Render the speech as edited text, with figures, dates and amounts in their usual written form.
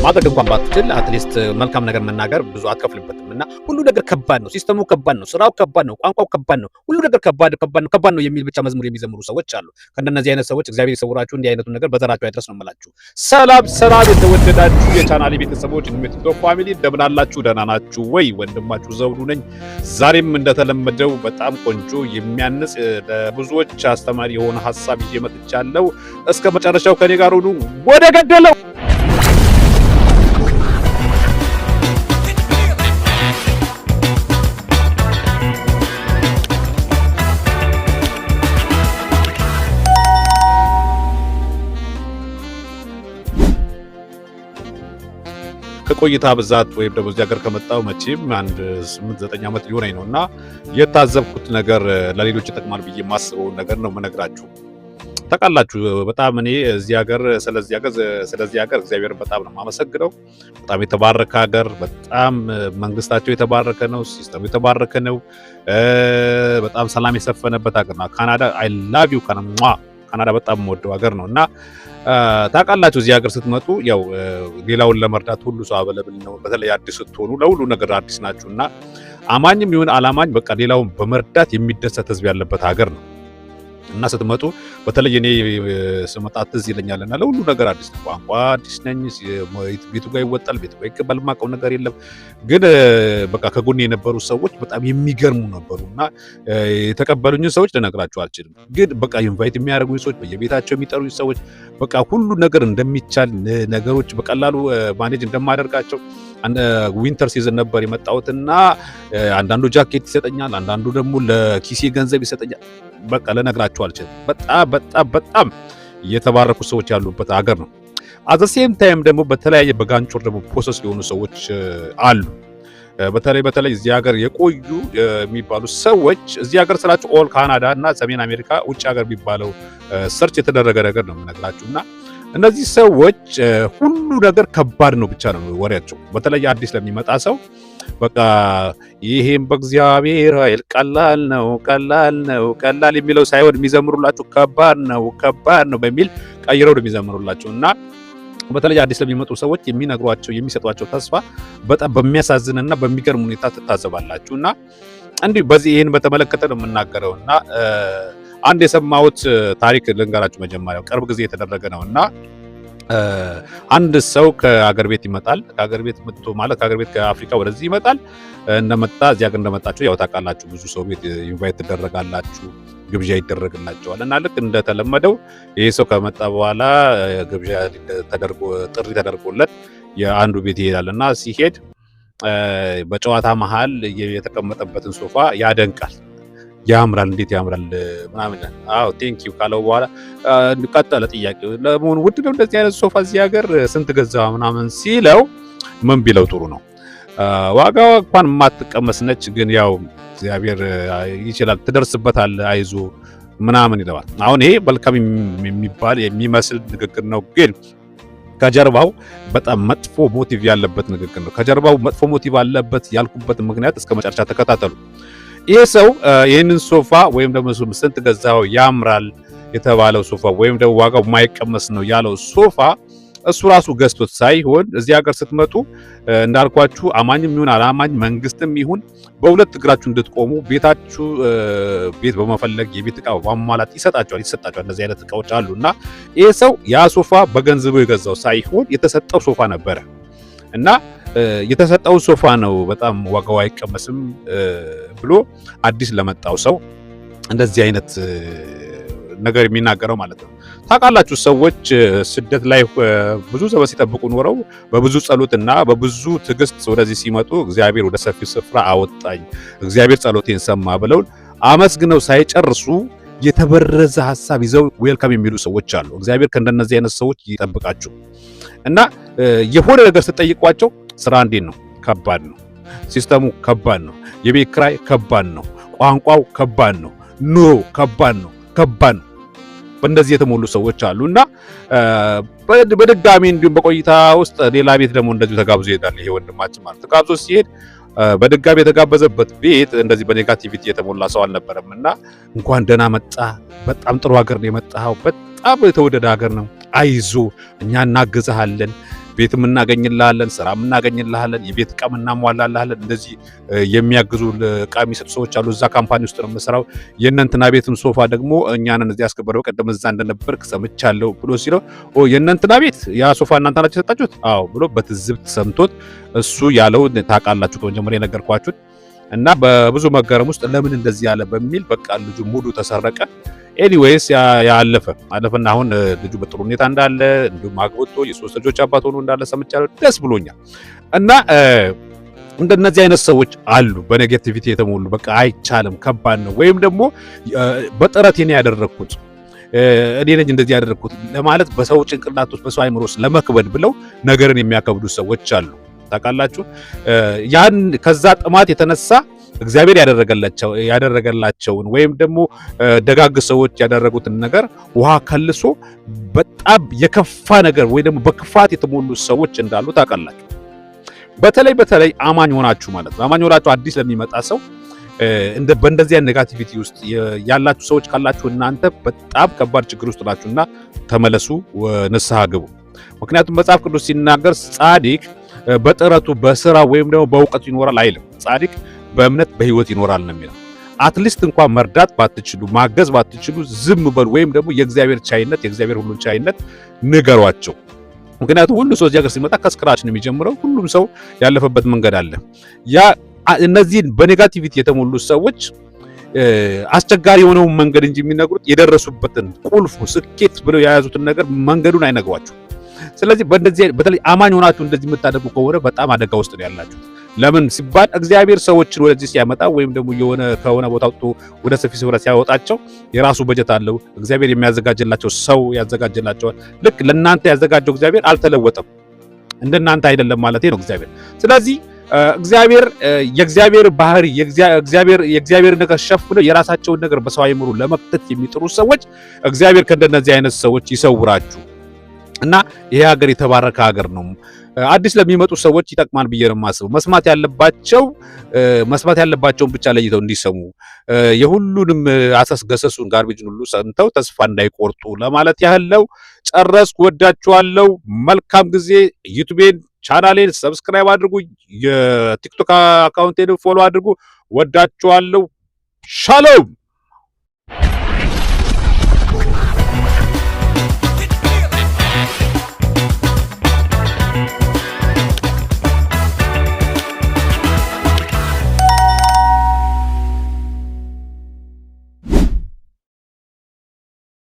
ማድረግ እንኳን ባትችል አትሊስት መልካም ነገር መናገር ብዙ አትከፍልበትምና ሁሉ ነገር ከባድ ነው። ሲስተሙ ከባድ ነው። ስራው ከባድ ነው። ቋንቋው ከባድ ነው። ሁሉ ነገር ከባድ ነው የሚል ብቻ መዝሙር የሚዘምሩ ሰዎች አሉ። ከእንደነዚህ አይነት ሰዎች እግዚአብሔር ይሰውራችሁ። እንዲህ አይነቱን ነገር በዘራችሁ አይድረስ ነው የምላችሁ። ሰላም የተወደዳችሁ የቻናሌ ቤተሰቦች ኒሜቲዶ ፋሚሊ እንደምን አላችሁ? ደህና ናችሁ ወይ? ወንድማችሁ ዘውዱ ነኝ። ዛሬም እንደተለመደው በጣም ቆንጆ የሚያንጽ ለብዙዎች አስተማሪ የሆነ ሐሳብ ይዤ መጥቻለሁ። እስከ መጨረሻው ከኔ ጋር ሁኑ። ወደ ገደለው ከቆይታ ብዛት ወይም ደግሞ እዚህ ሀገር ከመጣው መቼም አንድ 8-9 ዓመት ሊሆነኝ ነውና የታዘብኩት ነገር ለሌሎች ይጠቅማል ብዬ የማስበውን ነገር ነው የምነግራችሁ። ታውቃላችሁ በጣም እኔ ስለዚህ ሀገር እግዚአብሔር በጣም ነው የማመሰግነው። በጣም የተባረከ ሀገር፣ በጣም መንግስታቸው የተባረከ ነው፣ ሲስተሙ የተባረከ ነው፣ በጣም ሰላም የሰፈነበት ሀገር ነው። ካናዳ አይ ላቭ ዩ ካናዳ በጣም የምወደው ሀገር ነውና ታውቃላችሁ እዚህ ሀገር ስትመጡ ያው ሌላውን ለመርዳት ሁሉ ሰው አበለብል ነው። በተለይ አዲስ ስትሆኑ ለሁሉ ነገር አዲስ ናችሁና አማኝም ይሁን አላማኝ በቃ ሌላውን በመርዳት የሚደሰት ህዝብ ያለበት ሀገር ነው። እና ስትመጡ በተለይ እኔ ስመጣ ትዝ ይለኛልና ለሁሉ ነገር አዲስ ነው። ቋንቋ አዲስ ነኝ። ቤቱ ጋር ይወጣል፣ ቤቱ ጋር ይቀበል፣ ማቀው ነገር የለም። ግን በቃ ከጎኔ የነበሩ ሰዎች በጣም የሚገርሙ ነበሩና የተቀበሉኝ ሰዎች ልነግራችሁ አልችልም። ግን በቃ ኢንቫይት የሚያደርጉኝ ሰዎች፣ በየቤታቸው የሚጠሩኝ ሰዎች በቃ ሁሉ ነገር እንደሚቻል ነገሮች በቀላሉ ማኔጅ እንደማደርጋቸው ዊንተር ሲዝን ነበር የመጣሁትና አንዳንዱ ጃኬት ይሰጠኛል፣ አንዳንዱ ደግሞ ለኪሴ ገንዘብ ይሰጠኛል። በቃ ለነግራችሁ አልችልም። በጣም የተባረኩ ሰዎች ያሉበት ሀገር ነው። አት ዘ ሴም ታይም ደግሞ በተለያየ በጋንጮር ደግሞ ፕሮሰስ የሆኑ ሰዎች አሉ። በተለይ እዚህ ሀገር የቆዩ የሚባሉ ሰዎች እዚህ ሀገር ስላችሁ ኦል ካናዳ እና ሰሜን አሜሪካ ውጭ ሀገር የሚባለው ሰርች የተደረገ ነገር ነው የምነግራችሁና እነዚህ ሰዎች ሁሉ ነገር ከባድ ነው ብቻ ነው ወሬያቸው። በተለይ አዲስ ለሚመጣ ሰው በቃ ይሄም በእግዚአብሔር ኃይል ቀላል ነው የሚለው ሳይሆን የሚዘምሩላችሁ ከባድ ነው በሚል ቀይረው ነው የሚዘምሩላችሁ። እና በተለይ አዲስ ለሚመጡ ሰዎች የሚነግሯቸው የሚሰጧቸው ተስፋ በጣም በሚያሳዝንና በሚገርም ሁኔታ ትታዘባላችሁ። እና እንዲህ በዚህ ይሄን በተመለከተ ነው የምናገረውና አንድ የሰማሁት ታሪክ ልንገራችሁ። መጀመሪያው ቅርብ ጊዜ የተደረገ ነውና አንድ ሰው ከአገር ቤት ይመጣል። ከአገር ቤት መጥቶ ማለት ከአገር ቤት ከአፍሪካ ወደዚህ ይመጣል። እንደመጣ እዚህ ሀገር እንደመጣችሁ ያው ታውቃላችሁ፣ ብዙ ሰው ቤት ኢንቫይት ትደረጋላችሁ፣ ግብዣ ይደረግላቸዋል። እና ልክ እንደተለመደው ይሄ ሰው ከመጣ በኋላ ግብዣ ተደርጎ ጥሪ ተደርጎለት የአንዱ ቤት ይሄዳልና ሲሄድ በጨዋታ መሃል የተቀመጠበትን ሶፋ ያደንቃል። ያምራል፣ እንዴት ያምራል ምናምን። አዎ ቴንክ ዩ ካለው በኋላ ቀጠለ ጥያቄው። ለመሆኑ ውድ ነው እንደዚህ አይነት ሶፋ እዚህ ሀገር ስንት ገዛ ምናምን ሲለው ምን ቢለው ጥሩ ነው? ዋጋው እንኳን የማትቀመስ ነች፣ ግን ያው እግዚአብሔር ይችላል፣ ትደርስበታል፣ አይዞ ምናምን ይለዋል። አሁን ይሄ መልካም የሚባል የሚመስል ንግግር ነው፣ ግን ከጀርባው በጣም መጥፎ ሞቲቭ ያለበት ንግግር ነው። ከጀርባው መጥፎ ሞቲቭ አለበት ያልኩበት ምክንያት እስከ መጨረሻ ተከታተሉ። ይሄ ሰው ይህንን ሶፋ ወይም ደግሞ ስንት ገዛው ያምራል የተባለው ሶፋ ወይም ደግሞ ዋጋው የማይቀመስ ነው ያለው ሶፋ እሱ ራሱ ገዝቶት ሳይሆን እዚህ ሀገር ስትመጡ እንዳልኳችሁ አማኝም ይሁን አላማኝ መንግስትም ይሁን በሁለት እግራችሁ እንድትቆሙ ቤታችሁ ቤት በመፈለግ የቤት ዕቃ በማሟላት ይሰጣቸዋል። እንደዚህ አይነት ዕቃዎች አሉና ይሄ ሰው ያ ሶፋ በገንዘቡ የገዛው ሳይሆን የተሰጠው ሶፋ ነበረ እና የተሰጠው ሶፋ ነው በጣም ዋጋው አይቀመስም ብሎ አዲስ ለመጣው ሰው እንደዚህ አይነት ነገር የሚናገረው ማለት ነው። ታውቃላችሁ ሰዎች ስደት ላይ ብዙ ዘመን ሲጠብቁ ኖረው በብዙ ጸሎትና በብዙ ትዕግስት ወደዚህ ሲመጡ እግዚአብሔር ወደ ሰፊ ስፍራ አወጣኝ፣ እግዚአብሔር ጸሎቴን ሰማ ብለው አመስግነው ሳይጨርሱ የተበረዘ ሐሳብ ይዘው ዌልካም የሚሉ ሰዎች አሉ። እግዚአብሔር ከእንደነዚህ አይነት ሰዎች ይጠብቃችሁ። እና የሆነ ነገር ስትጠይቋቸው ስራ እንዴት ነው? ከባድ ነው። ሲስተሙ ከባድ ነው። የቤት ኪራይ ከባድ ነው። ቋንቋው ከባድ ነው። ኑሮ ከባድ ነው። በእንደዚህ የተሞሉ ሰዎች አሉና በድጋሚ እንዲሁም በቆይታ ውስጥ ሌላ ቤት ደግሞ እንደዚሁ ተጋብዞ ይሄዳል። ይሄ ወንድማችን ማለት ተጋብዞ ሲሄድ በድጋሚ የተጋበዘበት ቤት እንደዚህ በኔጋቲቪቲ የተሞላ ሰው አልነበረምና እንኳን ደህና መጣ፣ በጣም ጥሩ ሀገር ነው የመጣው፣ በጣም የተወደደ ሀገር ነው፣ አይዞ እኛ እናግዝሃለን፣ ቤትም እናገኝልሃለን፣ ስራም እናገኝልሃለን፣ የቤት ዕቃም እናሟላልሃለን። እንደዚህ የሚያግዙ ዕቃ የሚሰጡ ሰዎች አሉ። እዛ ካምፓኒ ውስጥ ነው የምሰራው። የእነ እንትና ቤትም ሶፋ ደግሞ እኛንን እዚህ ያስከበረው ቀደም እዛ እንደነበርክ ሰምቻለሁ ብሎ ሲለው የእነ እንትና ቤት ያ ሶፋ እናንተ ናችሁ የሰጣችሁት? አዎ ብሎ በትዝብት ሰምቶት እሱ ያለው ታውቃላችሁ ከመጀመሪያ የነገርኳችሁን እና በብዙ መገረም ውስጥ ለምን እንደዚህ ያለ በሚል በቃ ልጁ ሙሉ ተሰረቀ። ኤኒዌይስ አለፈና አሁን ልጁ በጥሩ ሁኔታ እንዳለ እንዲሁም አግብቶ የሶስት ልጆች አባት ሆኖ እንዳለ ሰምቻለሁ። ደስ ብሎኛል። እና እንደነዚህ አይነት ሰዎች አሉ በኔጌቲቪቲ የተሞሉ በቃ አይቻልም፣ ከባድ ነው፣ ወይም ደግሞ በጥረት ነው ያደረኩት እኔ ነኝ እንደዚህ ያደረኩት ለማለት በሰው ጭንቅላት ውስጥ በሰው አይምሮ ውስጥ ለመክበድ ብለው ነገርን የሚያከብዱ ሰዎች አሉ። ታውቃላችሁ ያን ከዛ ጥማት የተነሳ እግዚአብሔር ያደረገላቸውን ወይም ደግሞ ደጋግ ሰዎች ያደረጉትን ነገር ውሃ ከልሶ በጣም የከፋ ነገር ወይ ደግሞ በክፋት የተሞሉ ሰዎች እንዳሉ ታውቃላችሁ። በተለይ አማኝ ሆናችሁ ማለት ነው። አማኝ ሆናችሁ አዲስ ለሚመጣ ሰው በእንደዚህ ኔጋቲቪቲ ውስጥ ያላችሁ ሰዎች ካላችሁ እናንተ በጣም ከባድ ችግር ውስጥ ናችሁና ተመለሱ፣ ንስሐ ግቡ። ምክንያቱም መጽሐፍ ቅዱስ ሲናገር ጻድቅ በጥረቱ በስራ ወይም ደግሞ በእውቀቱ ይኖራል አይልም። ጻድቅ በእምነት በህይወት ይኖራል ነው የሚለው። አትሊስት እንኳን መርዳት ባትችሉ ማገዝ ባትችሉ ዝም በሉ፣ ወይም ደግሞ የእግዚአብሔር ቻይነት የእግዚአብሔር ሁሉን ቻይነት ንገሯቸው። ምክንያቱም ሁሉ ሰው እዚህ ሀገር ሲመጣ ከስክራች ነው የሚጀምረው። ሁሉም ሰው ያለፈበት መንገድ አለ። እነዚህን በኔጋቲቪቲ የተሞሉ ሰዎች አስቸጋሪ የሆነውን መንገድ እንጂ የሚነግሩት የደረሱበትን ቁልፉ ስኬት ብለው የያዙትን ነገር መንገዱን አይነግሯችሁ። ስለዚህ በተለይ አማኝ ሆናችሁ እንደዚህ የምታደርጉ ከሆነ በጣም አደጋ ውስጥ ነው ያላችሁት። ለምን ሲባል እግዚአብሔር ሰዎችን ወደዚህ ሲያመጣ ወይም ደግሞ ከሆነ ቦታ ወጥቶ ወደ ሰፊ ስፍራ ሲያወጣቸው የራሱ በጀት አለው። እግዚአብሔር የሚያዘጋጅላቸው ሰው ያዘጋጅላቸዋል። ልክ ለእናንተ ያዘጋጀው እግዚአብሔር አልተለወጠም። እንደናንተ አይደለም ማለት ነው እግዚአብሔር። ስለዚህ እግዚአብሔር የእግዚአብሔር ባህሪ የእግዚአብሔር ነገር ሸፍነው የራሳቸውን ነገር በሰው አይምሮ ለመክተት የሚጥሩ ሰዎች እግዚአብሔር ከእንደነዚህ አይነት ሰዎች ይሰውራችሁ እና ይሄ ሀገር የተባረከ ሀገር ነው። አዲስ ለሚመጡ ሰዎች ይጠቅማል ብዬ ነው የማስበው። መስማት ያለባቸውን ብቻ ለይተው እንዲሰሙ የሁሉንም አሰስገሰሱን ጋርቤጅን ሁሉ ሰምተው ተስፋ እንዳይቆርጡ ለማለት ያህል ነው። ጨረስኩ። ወዳችኋለሁ። መልካም ጊዜ። ዩቲዩቤን ቻናሌን ሰብስክራይብ አድርጉ። የቲክቶክ አካውንቴን ፎሎ አድርጉ። ወዳችኋለሁ። ሻሎም